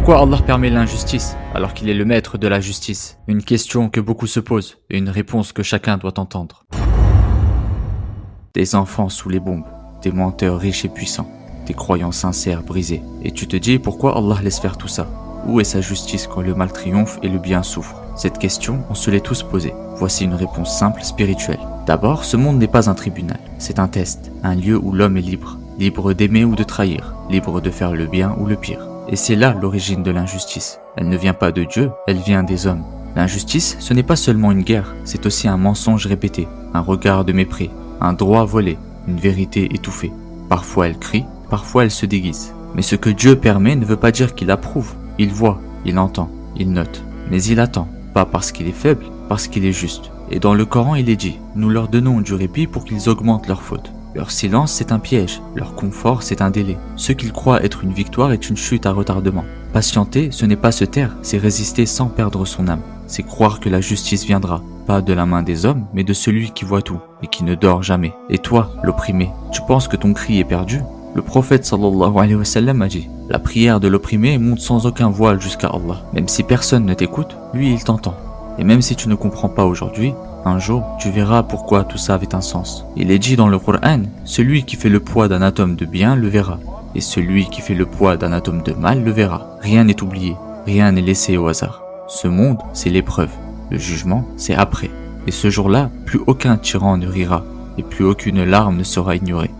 Pourquoi Allah permet l'injustice alors qu'il est le maître de la justice? Une question que beaucoup se posent et une réponse que chacun doit entendre. Des enfants sous les bombes, des menteurs riches et puissants, des croyants sincères brisés. Et tu te dis pourquoi Allah laisse faire tout ça? Où est sa justice quand le mal triomphe et le bien souffre? Cette question, on se l'est tous posée. Voici une réponse simple, spirituelle. D'abord, ce monde n'est pas un tribunal, c'est un test, un lieu où l'homme est libre. Libre d'aimer ou de trahir, libre de faire le bien ou le pire. Et c'est là l'origine de l'injustice. Elle ne vient pas de Dieu, elle vient des hommes. L'injustice, ce n'est pas seulement une guerre, c'est aussi un mensonge répété, un regard de mépris, un droit volé, une vérité étouffée. Parfois elle crie, parfois elle se déguise. Mais ce que Dieu permet ne veut pas dire qu'il approuve. Il voit, il entend, il note. Mais il attend, pas parce qu'il est faible, parce qu'il est juste. Et dans le Coran, il est dit, nous leur donnons du répit pour qu'ils augmentent leurs fautes. Leur silence, c'est un piège. Leur confort, c'est un délai. Ce qu'ils croient être une victoire est une chute à retardement. Patienter, ce n'est pas se taire, c'est résister sans perdre son âme. C'est croire que la justice viendra, pas de la main des hommes, mais de celui qui voit tout et qui ne dort jamais. Et toi, l'opprimé, tu penses que ton cri est perdu? Le prophète sallallahu alayhi wa sallam a dit, la prière de l'opprimé monte sans aucun voile jusqu'à Allah. Même si personne ne t'écoute, lui il t'entend. Et même si tu ne comprends pas aujourd'hui, un jour, tu verras pourquoi tout ça avait un sens. Il est dit dans le Coran, celui qui fait le poids d'un atome de bien le verra, et celui qui fait le poids d'un atome de mal le verra. Rien n'est oublié, rien n'est laissé au hasard. Ce monde, c'est l'épreuve. Le jugement, c'est après. Et ce jour-là, plus aucun tyran ne rira, et plus aucune larme ne sera ignorée.